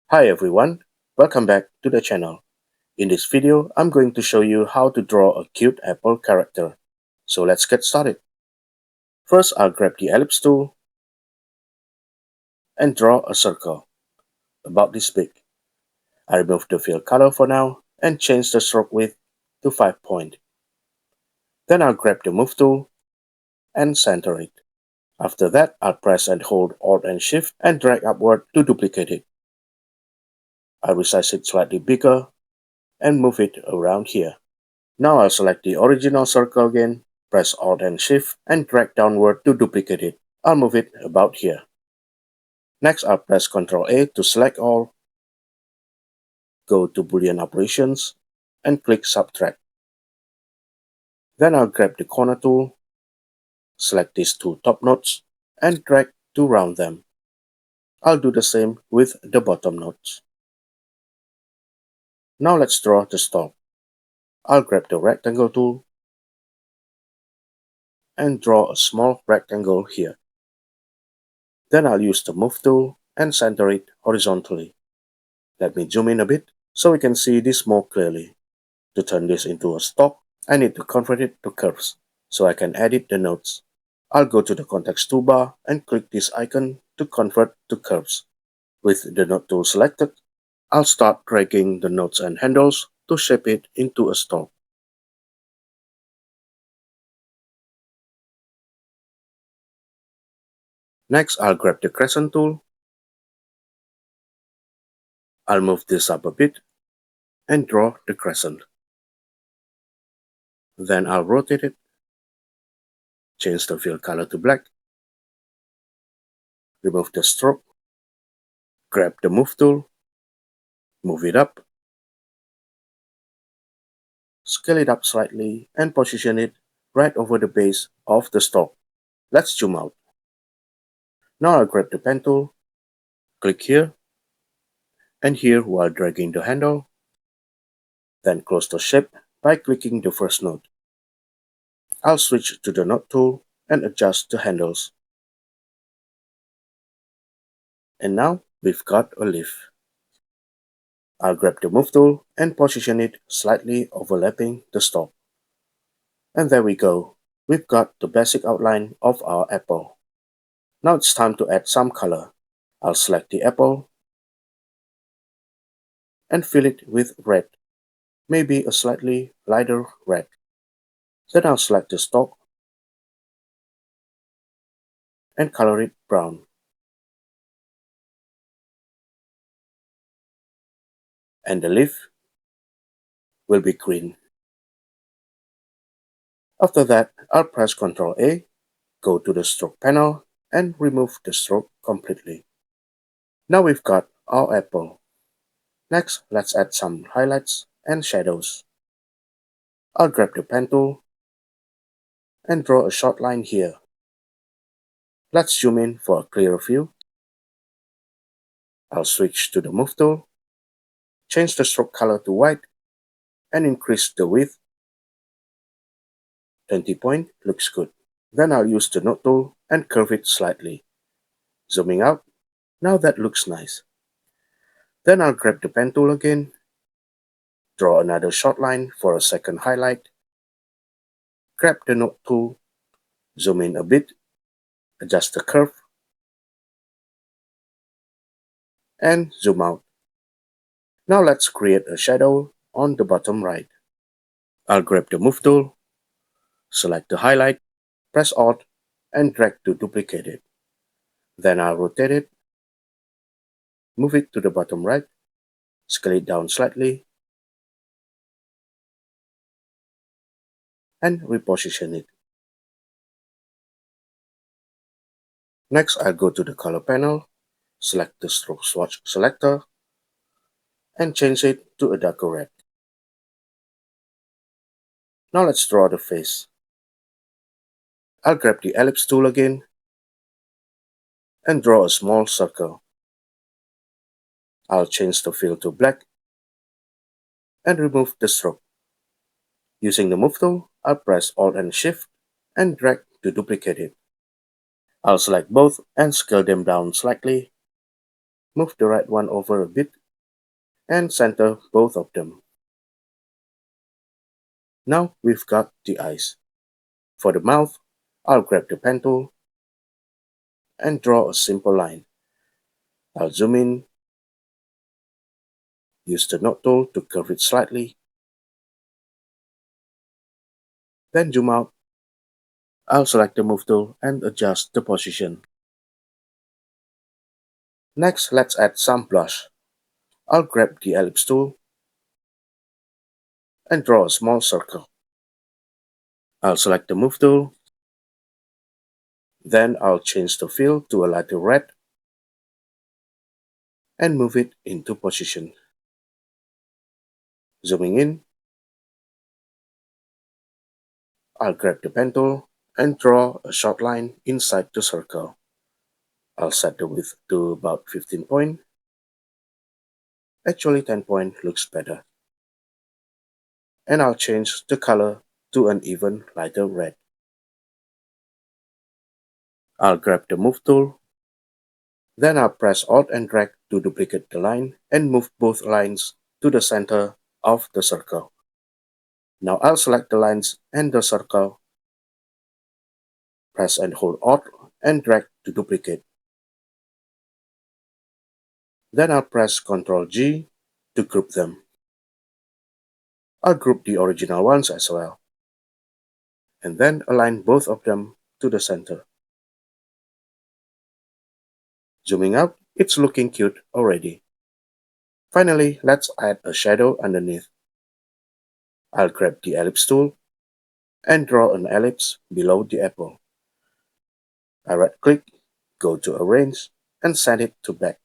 Hi everyone, welcome back to the channel. In this video, I'm going to show you how to draw a cute apple character. So let's get started. First, I'll grab the ellipse tool and draw a circle, about this big. I remove the fill color for now and change the stroke width to 5 point. Then I'll grab the move tool and center it. After that, I'll press and hold Alt and Shift and drag upward to duplicate it. I'll resize it slightly bigger and move it around here. Now I'll select the original circle again, press Alt and Shift, and drag downward to duplicate it. I'll move it about here. Next, I'll press Ctrl A to select all, go to Boolean Operations, and click Subtract. Then I'll grab the corner tool, select these two top nodes, and drag to round them. I'll do the same with the bottom nodes. Now let's draw the stalk. I'll grab the rectangle tool and draw a small rectangle here. Then I'll use the move tool and center it horizontally. Let me zoom in a bit so we can see this more clearly. To turn this into a stalk, I need to convert it to curves so I can edit the nodes. I'll go to the context toolbar and click this icon to convert to curves. With the node tool selected, I'll start dragging the nodes and handles to shape it into a stalk. Next, I'll grab the crescent tool. I'll move this up a bit and draw the crescent. Then I'll rotate it, change the fill color to black, remove the stroke, grab the move tool, move it up, scale it up slightly, and position it right over the base of the stalk. Let's zoom out. Now I'll grab the pen tool, click here and here while dragging the handle, then close the shape by clicking the first node. I'll switch to the node tool and adjust the handles. And now we've got a leaf. I'll grab the move tool and position it slightly overlapping the stalk. And there we go. We've got the basic outline of our apple. Now it's time to add some color. I'll select the apple and fill it with red, maybe a slightly lighter red. Then I'll select the stalk and color it brown. And the leaf will be green. After that, I'll press Ctrl A, go to the stroke panel, and remove the stroke completely. Now we've got our apple. Next, let's add some highlights and shadows. I'll grab the pen tool and draw a short line here. Let's zoom in for a clearer view. I'll switch to the move tool, change the stroke color to white, and increase the width. 20 point looks good. Then I'll use the node tool and curve it slightly. Zooming out, now that looks nice. Then I'll grab the pen tool again, draw another short line for a second highlight, grab the node tool, zoom in a bit, adjust the curve, and zoom out. Now let's create a shadow on the bottom right. I'll grab the move tool, select the highlight, press Alt, and drag to duplicate it. Then I'll rotate it, move it to the bottom right, scale it down slightly, and reposition it. Next, I'll go to the color panel, select the stroke swatch selector, and change it to a darker red. Now let's draw the face. I'll grab the ellipse tool again and draw a small circle. I'll change the fill to black and remove the stroke. Using the move tool, I'll press Alt and Shift and drag to duplicate it. I'll select both and scale them down slightly. move the right one over a bit and center both of them. Now we've got the eyes. For the mouth, I'll grab the pen tool and draw a simple line. I'll zoom in, use the node tool to curve it slightly, then zoom out. I'll select the move tool and adjust the position. Next, let's add some blush. I'll grab the ellipse tool and draw a small circle. I'll select the move tool, then I'll change the fill to a lighter red and move it into position. Zooming in, I'll grab the pen tool and draw a short line inside the circle. I'll set the width to about 15 point. Actually 10 point looks better. And I'll change the color to an even lighter red. I'll grab the move tool, then I'll press Alt and drag to duplicate the line and move both lines to the center of the circle. Now I'll select the lines and the circle, press and hold Alt and drag to duplicate. Then I'll press Ctrl G to group them. I'll group the original ones as well, and then align both of them to the center. Zooming out, it's looking cute already. Finally, let's add a shadow underneath. I'll grab the ellipse tool and draw an ellipse below the apple. I right-click, go to Arrange, and set it to Back.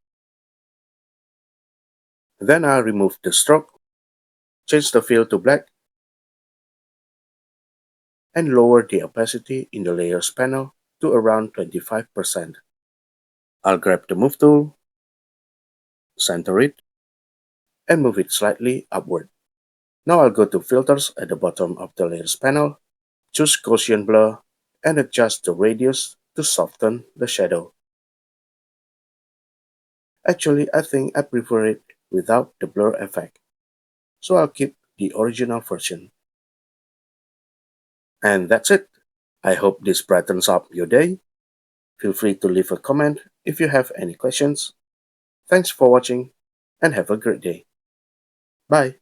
Then I'll remove the stroke, change the fill to black, and lower the opacity in the Layers panel to around 25%. I'll grab the Move tool, center it, and move it slightly upward. Now I'll go to Filters at the bottom of the Layers panel, choose Gaussian Blur, and adjust the radius to soften the shadow. Actually, I think I prefer it without the blur effect, so I'll keep the original version. And that's it. I hope this brightens up your day. Feel free to leave a comment if you have any questions. Thanks for watching and have a great day. Bye.